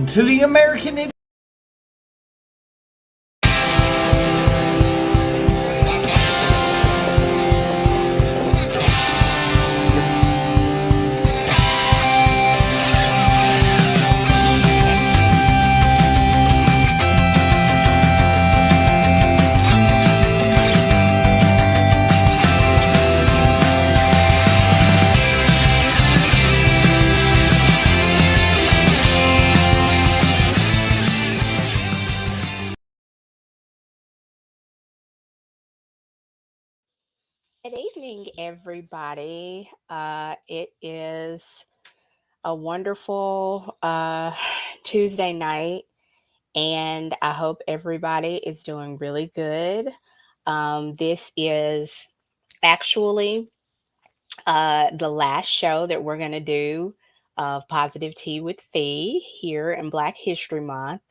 Welcome to the American Idiot. Good evening, everybody. It is a wonderful Tuesday night, and I hope everybody is doing really good. This is actually the last show that we're going to do of Positive Tea with Fee here in Black History Month.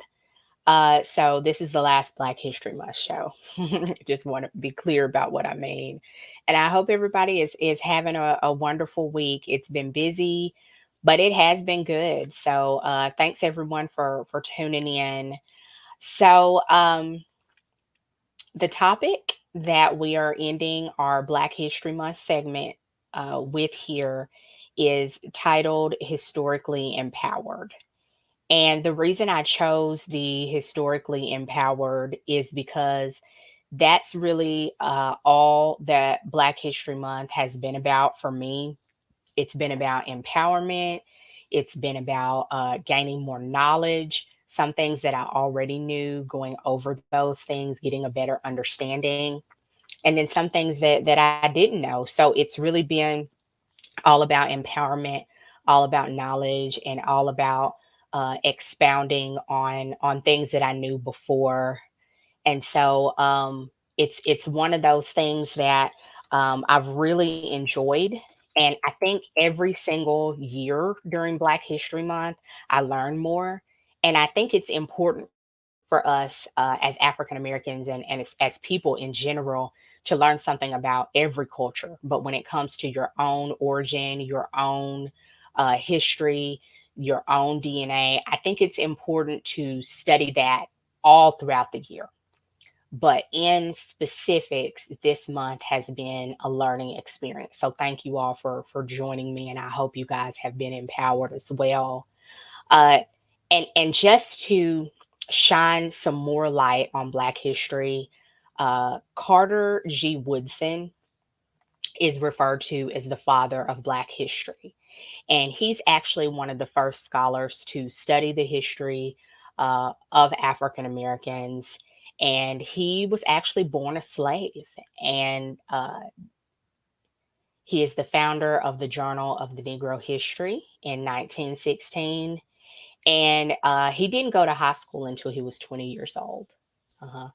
So this is the last Black History Month show. Just want to be clear about what I mean. And I hope everybody is having a wonderful week. It's been busy, but it has been good. So thanks everyone for tuning in. So the topic that we are ending our Black History Month segment with here is titled Historically Empowered. And the reason I chose the historically empowered is because that's really all that Black History Month has been about for me. It's been about empowerment, it's been about gaining more knowledge, some things that I already knew, going over those things, getting a better understanding, and then some things that I didn't know. So it's really been all about empowerment, all about knowledge, and all about expounding on things that I knew before. And so it's one of those things that I've really enjoyed. And I think every single year during Black History Month, I learn more. And I think it's important for us as African Americans and as people in general to learn something about every culture. But when it comes to your own origin, your own history, your own DNA, I think it's important to study that all throughout the year. But in specifics, this month has been a learning experience. So thank you all for joining me, and I hope you guys have been empowered as well. Uh, and just to shine some more light on Black history, Carter G. Woodson is referred to as the father of Black history. And he's actually one of the first scholars to study the history of African Americans. And he was actually born a slave. And he is the founder of the Journal of the Negro History in 1916. And he didn't go to high school until he was 20 years old. Uh-huh.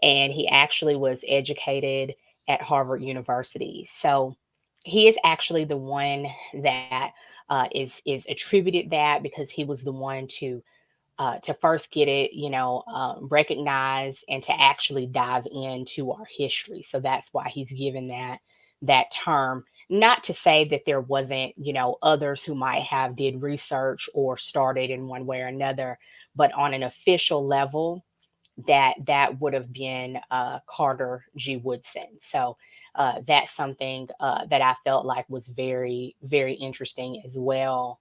And he actually was educated at Harvard University. So he is actually the one that is attributed that because he was the one to first get it, recognized and to actually dive into our history. So that's why he's given that term. Not to say that there wasn't, others who might have did research or started in one way or another, but on an official level, that would have been Carter G. Woodson. So that's something that I felt like was very, very interesting as well.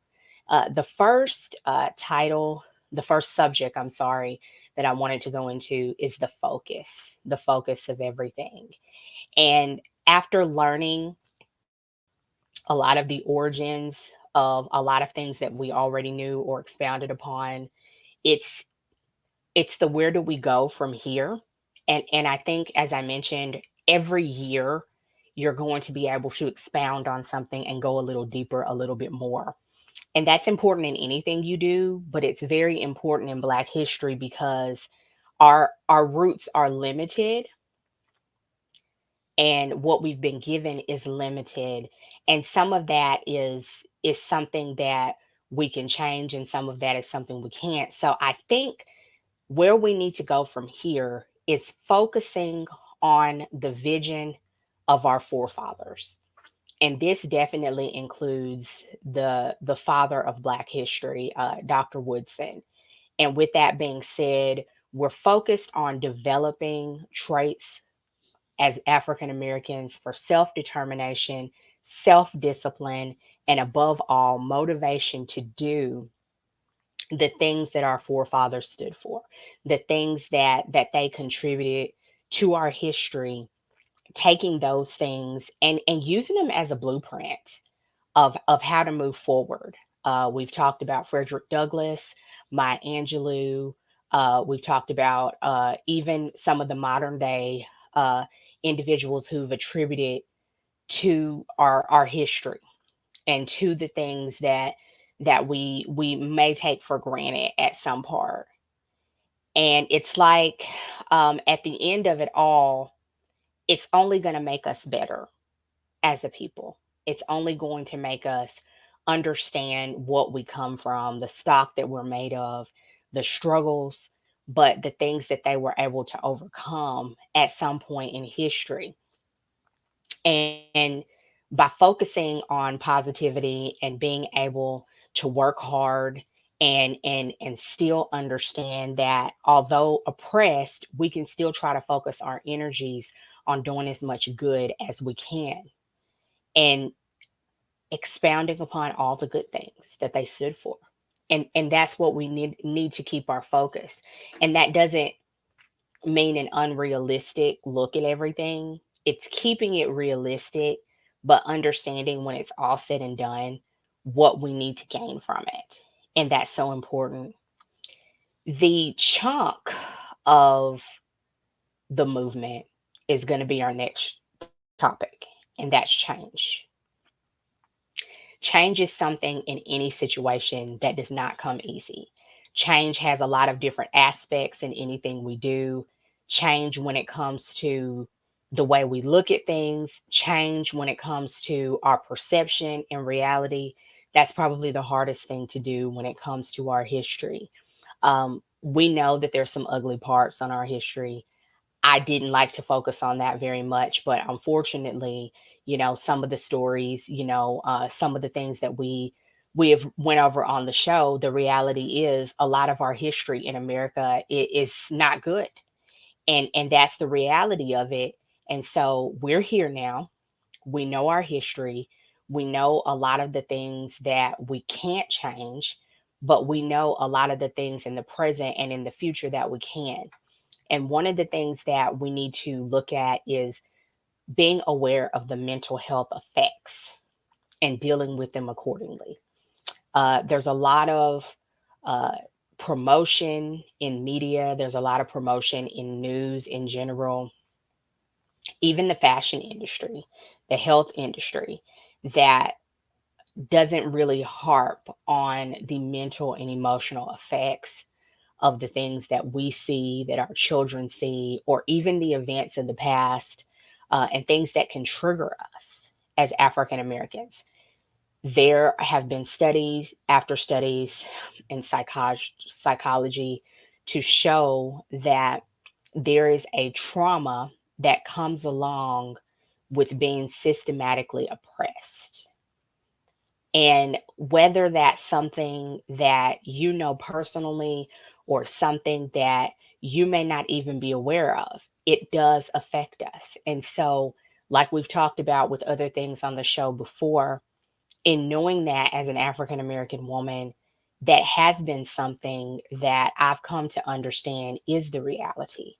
The first title, the first subject, I'm sorry, that I wanted to go into is the focus of everything. And after learning a lot of the origins of a lot of things that we already knew or expounded upon, it's it's the where do we go from here. And I think, as I mentioned, every year you're going to be able to expound on something and go a little deeper, a little bit more. And that's important in anything you do, but it's very important in Black history because our roots are limited and what we've been given is limited. And some of that is something that we can change and some of that is something we can't. So I think where we need to go from here is focusing on the vision of our forefathers. And this definitely includes the father of Black history, Dr. Woodson. And with that being said, we're focused on developing traits as African Americans for self determination, self discipline, and above all, motivation to do the things that our forefathers stood for, the things that they contributed to our history, taking those things and using them as a blueprint of how to move forward. We've talked about Frederick Douglass, Maya Angelou. We've talked about even some of the modern day uh, individuals who've attributed to our history and to the things that we may take for granted at some part. And it's like at the end of it all, it's only going to make us better as a people. It's only going to make us understand what we come from, the stock that we're made of, the struggles, but the things that they were able to overcome at some point in history. And by focusing on positivity and being able to work hard and still understand that although oppressed, we can still try to focus our energies on doing as much good as we can and expounding upon all the good things that they stood for. And that's what we need to keep our focus. And that doesn't mean an unrealistic look at everything. It's keeping it realistic, but understanding when it's all said and done what we need to gain from it. And that's so important. The chunk of the movement is going to be our next topic, and that's change. Change is something in any situation that does not come easy. Change has a lot of different aspects in anything we do. Change when it comes to the way we look at things, change when it comes to our perception and reality. That's probably the hardest thing to do when it comes to our history. We know that there's some ugly parts on our history. I didn't like to focus on that very much, but unfortunately, some of the stories, some of the things that we have went over on the show, the reality is a lot of our history in America is not good. And that's the reality of it. And so we're here now. We know our history. We know a lot of the things that we can't change, but we know a lot of the things in the present and in the future that we can. And one of the things that we need to look at is being aware of the mental health effects and dealing with them accordingly. There's a lot of uh, promotion in media, there's a lot of promotion in news in general, even the fashion industry, the health industry, that doesn't really harp on the mental and emotional effects of the things that we see, that our children see, or even the events in the past and things that can trigger us as African Americans. There have been studies after studies in psychology to show that there is a trauma that comes along with being systematically oppressed. And whether that's something that you know personally or something that you may not even be aware of, it does affect us. And so, like we've talked about with other things on the show before, in knowing that as an African American woman, that has been something that I've come to understand is the reality.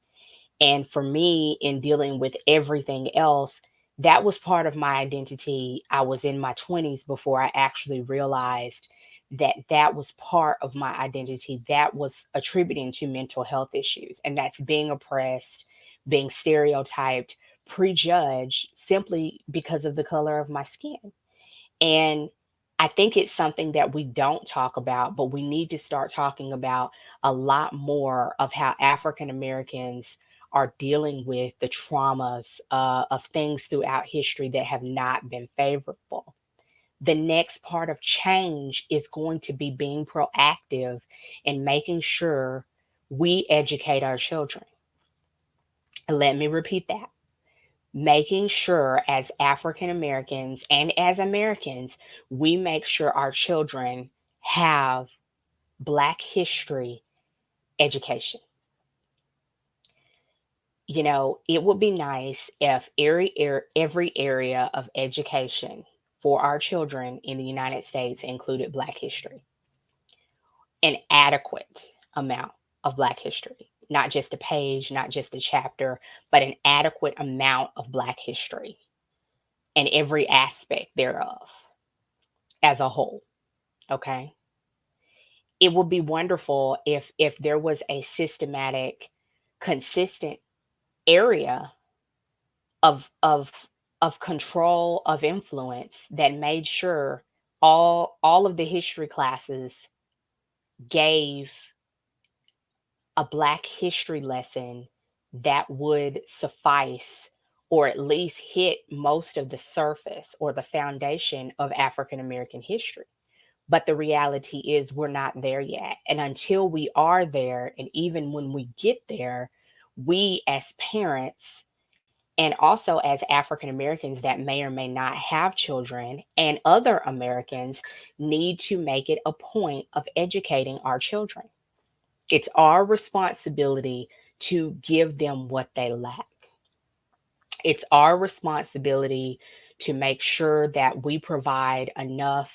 And for me, in dealing with everything else, that was part of my identity. I was in my 20s before I actually realized that that was part of my identity that was attributing to mental health issues. And that's being oppressed, being stereotyped, prejudged simply because of the color of my skin. And I think it's something that we don't talk about, but we need to start talking about a lot more of how African Americans are dealing with the traumas of things throughout history that have not been favorable. The next part of change is going to be being proactive and making sure we educate our children. Let me repeat that, making sure as African Americans and as Americans, we make sure our children have Black history education. It would be nice if every area of education for our children in the United States included Black history, an adequate amount of Black history, not just a page, not just a chapter, but an adequate amount of Black history and every aspect thereof as a whole. Okay. It would be wonderful if there was a systematic, consistent area of of control of influence that made sure all of the history classes gave a Black history lesson that would suffice or at least hit most of the surface or the foundation of African American history. But the reality is, we're not there yet. And until we are there, and even when we get there, we as parents and also as African Americans that may or may not have children and other Americans need to make it a point of educating our children. It's our responsibility to give them what they lack. It's our responsibility to make sure that we provide enough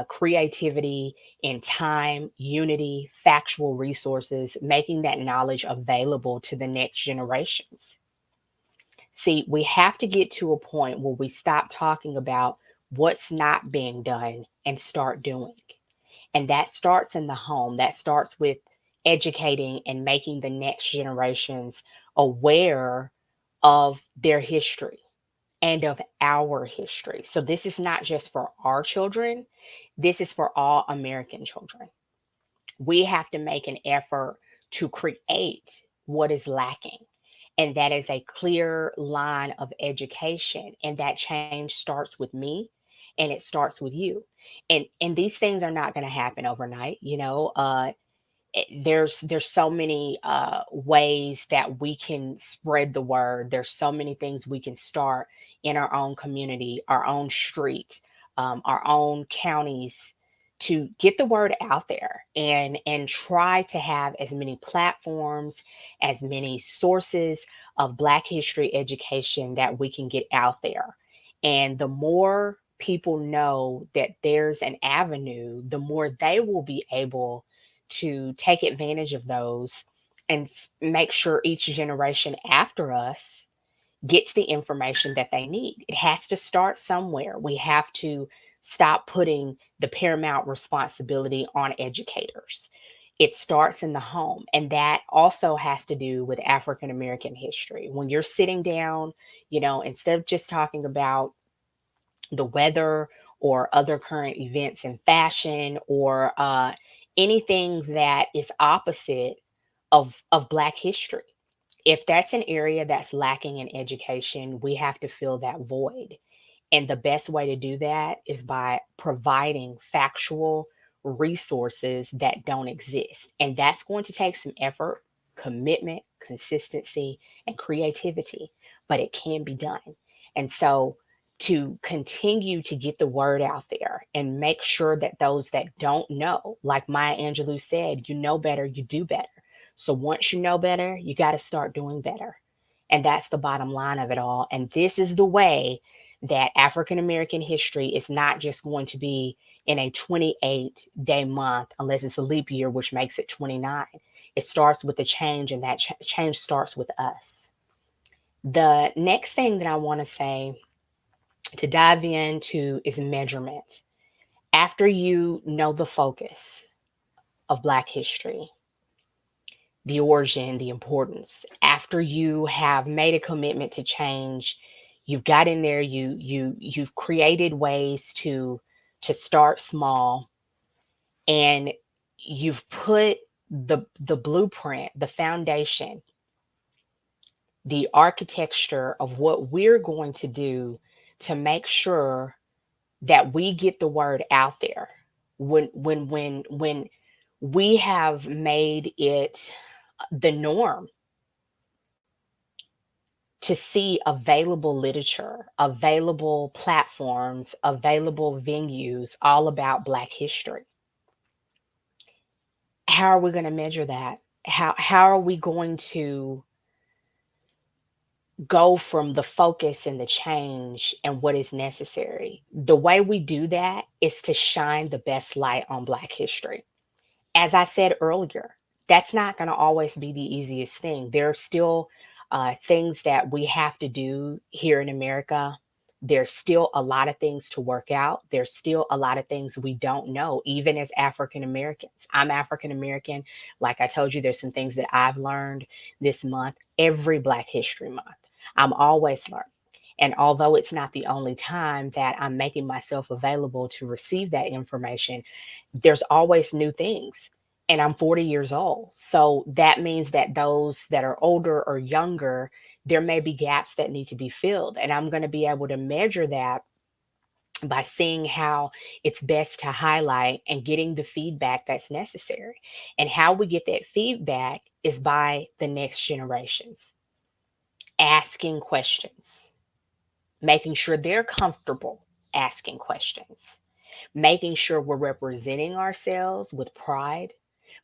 creativity and time, unity, factual resources, making that knowledge available to the next generations. See, we have to get to a point where we stop talking about what's not being done and start doing. And that starts in the home. That starts with educating and making the next generations aware of their history and of our history. So this is not just for our children, this is for all American children. We have to make an effort to create what is lacking. And that is a clear line of education. And that change starts with me and it starts with you. And these things are not going to happen overnight. There's so many ways that we can spread the word. There's so many things we can start in our own community, our own street, our own counties, to get the word out there and try to have as many platforms, as many sources of Black history education that we can get out there. And the more people know that there's an avenue, the more they will be able to take advantage of those and make sure each generation after us gets the information that they need. It has to start somewhere. We have to stop putting the paramount responsibility on educators. It starts in the home. And that also has to do with African American history. When you're sitting down, instead of just talking about the weather or other current events in fashion or anything that is opposite of Black history. If that's an area that's lacking in education, we have to fill that void. And the best way to do that is by providing factual resources that don't exist. And that's going to take some effort, commitment, consistency, and creativity, but it can be done. And so, to continue to get the word out there and make sure that those that don't know, like Maya Angelou said, you know better, you do better. So once you know better, you got to start doing better. And that's the bottom line of it all. And this is the way that African American history is not just going to be in a 28-day month, unless it's a leap year, which makes it 29. It starts with the change, and that change starts with us. The next thing that I want to say to dive into is measurement. After you know the focus of Black history, the origin, the importance, after you have made a commitment to change, you've got in there, you've created ways to start small, and you've put the blueprint, the foundation, the architecture of what we're going to do to make sure that we get the word out there. When we have made it the norm to see available literature, available platforms, available venues all about Black history. How are we going to measure that? How are we going to go from the focus and the change and what is necessary? The way we do that is to shine the best light on Black history. As I said earlier, that's not going to always be the easiest thing. There are still things that we have to do here in America. There's still a lot of things to work out. There's still a lot of things we don't know, even as African Americans. I'm African American. Like I told you, there's some things that I've learned this month, every Black History Month. I'm always learning. And although it's not the only time that I'm making myself available to receive that information, there's always new things. And I'm 40 years old. So that means that those that are older or younger, there may be gaps that need to be filled. And I'm going to be able to measure that by seeing how it's best to highlight and getting the feedback that's necessary. And how we get that feedback is by the next generations asking questions, making sure they're comfortable asking questions, making sure we're representing ourselves with pride,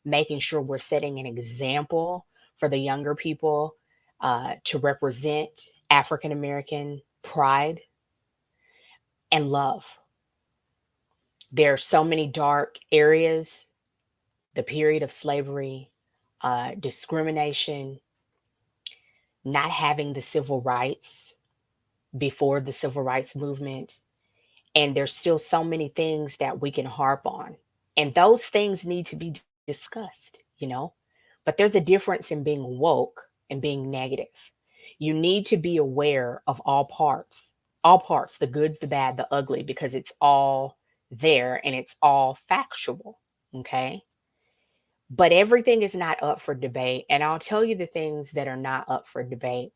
making sure we're setting an example for the younger people to represent African American pride and love. There are so many dark areas, the period of slavery, discrimination, not having the civil rights before the civil rights movement. And there's still so many things that we can harp on. And those things need to be discussed, you know? But there's a difference in being woke and being negative. You need to be aware of all parts, the good, the bad, the ugly, because it's all there and it's all factual. Okay. But everything is not up for debate. And I'll tell you the things that are not up for debate.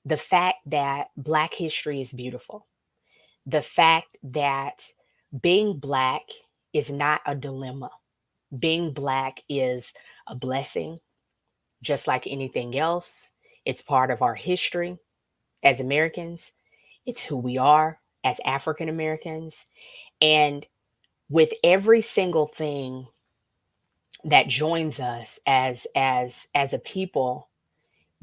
The fact that Black history is beautiful, the fact that being Black is not a dilemma, being Black is a blessing, just like anything else. It's part of our history as Americans, it's who we are as African Americans. And with every single thing that joins us as a people,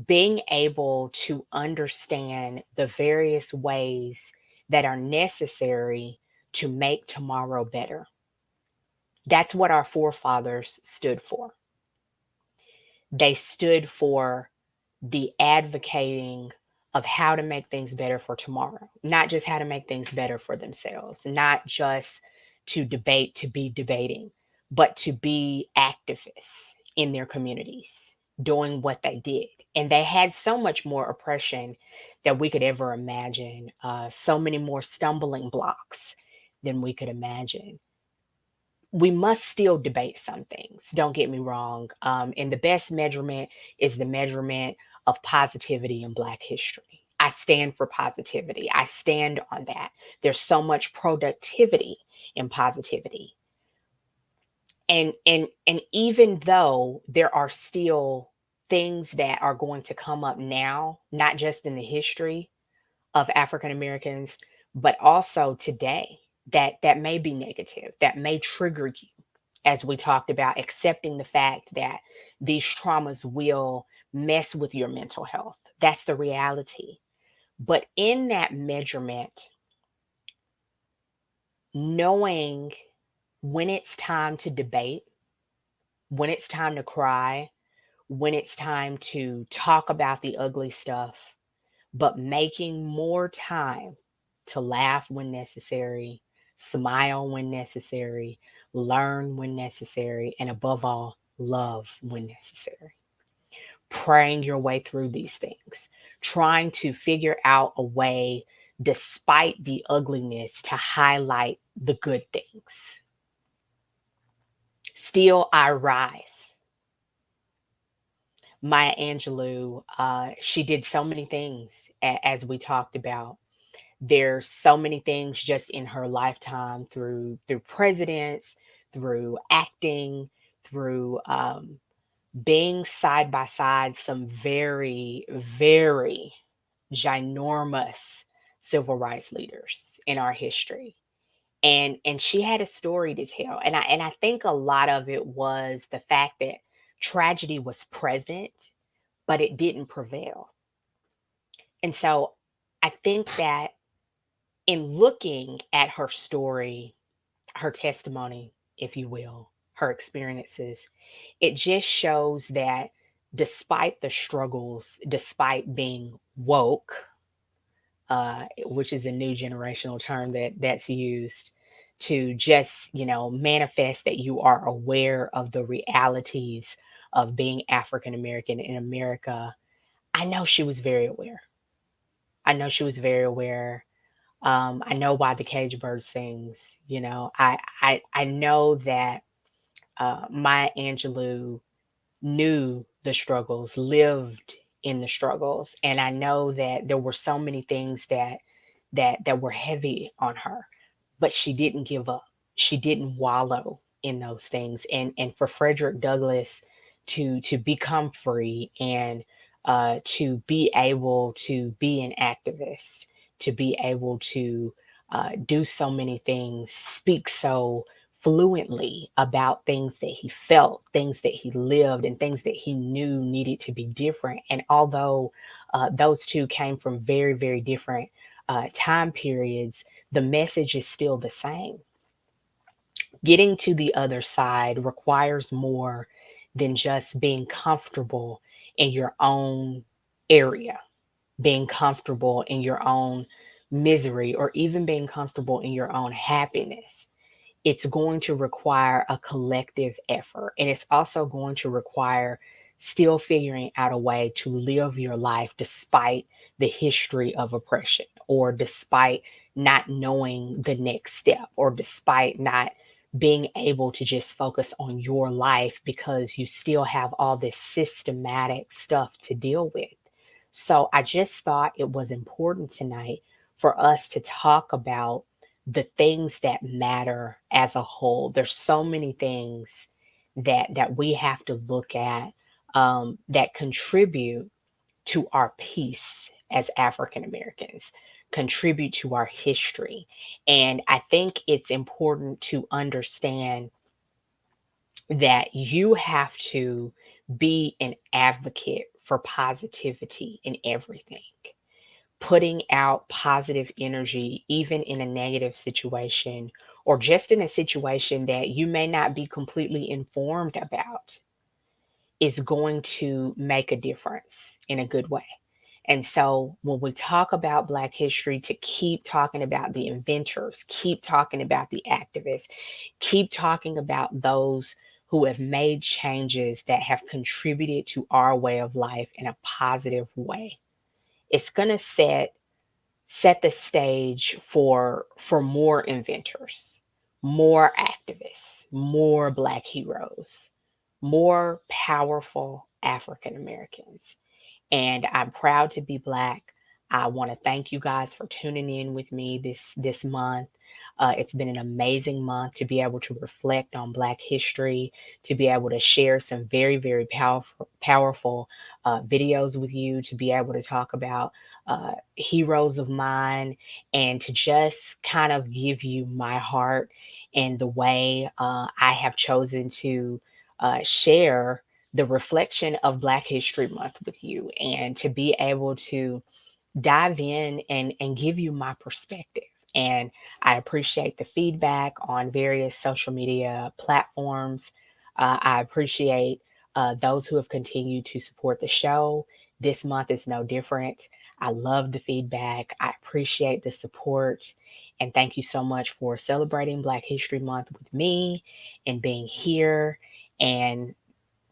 being able to understand the various ways that are necessary to make tomorrow better. That's what our forefathers stood for. They stood for the advocating of how to make things better for tomorrow, not just how to make things better for themselves, not just to debate to be debating, but to be activists in their communities, doing what they did. And they had so much more oppression that we could ever imagine, so many more stumbling blocks than we could imagine. We must still debate some things. Don't get me wrong. And the best measurement is the measurement of positivity in Black history. I stand for positivity. I stand on that. There's so much productivity in positivity. And even though there are still things that are going to come up now, not just in the history of African Americans, but also today that may be negative, that may trigger you, as we talked about, accepting the fact that these traumas will mess with your mental health. That's the reality. But in that measurement, knowing when it's time to debate, when it's time to cry, when it's time to talk about the ugly stuff, but making more time to laugh when necessary, smile when necessary, learn when necessary, and above all, love when necessary. Praying your way through these things, trying to figure out a way, despite the ugliness, to highlight the good things. Still, I rise. Maya Angelou, she did so many things, as we talked about. There's so many things just in her lifetime, through presidents, through acting, through being side by side some very, very ginormous civil rights leaders in our history. And she had a story to tell. And I think a lot of it was the fact that Tragedy was present, but it didn't prevail. And so I think that in looking at her story, her testimony, if you will, her experiences, it just shows that despite the struggles, despite being woke, which is a new generational term that's used to just manifest that you are aware of the realities of being African American in America. I know she was very aware. I know she was very aware. I know why the cage bird sings. I know that Maya Angelou knew the struggles, lived in the struggles, and I know that there were so many things that were heavy on her, but she didn't give up. She didn't wallow in those things. And for Frederick Douglass to become free and to be able to be an activist, to be able to do so many things, speak so fluently about things that he felt, things that he lived, and things that he knew needed to be different. And although those two came from very, very different time periods, the message is still the same. Getting to the other side requires more than just being comfortable in your own area, being comfortable in your own misery, or even being comfortable in your own happiness. It's going to require a collective effort. And it's also going to require still figuring out a way to live your life despite the history of oppression, or despite not knowing the next step, or despite not being able to just focus on your life because you still have all this systematic stuff to deal with. So I just thought it was important tonight for us to talk about the things that matter as a whole. There's so many things that we have to look at that contribute to our peace as African Americans, contribute to our history. And I think it's important to understand that you have to be an advocate for positivity in everything, putting out positive energy, even in a negative situation, or just in a situation that you may not be completely informed about, is going to make a difference in a good way. And so when we talk about Black history, to keep talking about the inventors, keep talking about the activists, keep talking about those who have made changes that have contributed to our way of life in a positive way. It's going to set the stage for more inventors, more activists, more Black heroes, more powerful African Americans. And I'm proud to be Black. I want to thank you guys for tuning in with me this month. It's been an amazing month to be able to reflect on Black history, to be able to share some very, very powerful videos with you, to be able to talk about heroes of mine, and to just kind of give you my heart and the way I have chosen to share the reflection of Black History Month with you, and to be able to dive in and give you my perspective. And I appreciate the feedback on various social media platforms. I appreciate those who have continued to support the show. This month is no different. I love the feedback. I appreciate the support. And thank you so much for celebrating Black History Month with me and being here and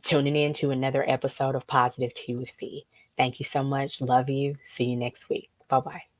tuning in to another episode of Positive Tea with P. Thank you so much. Love you. See you next week. Bye bye.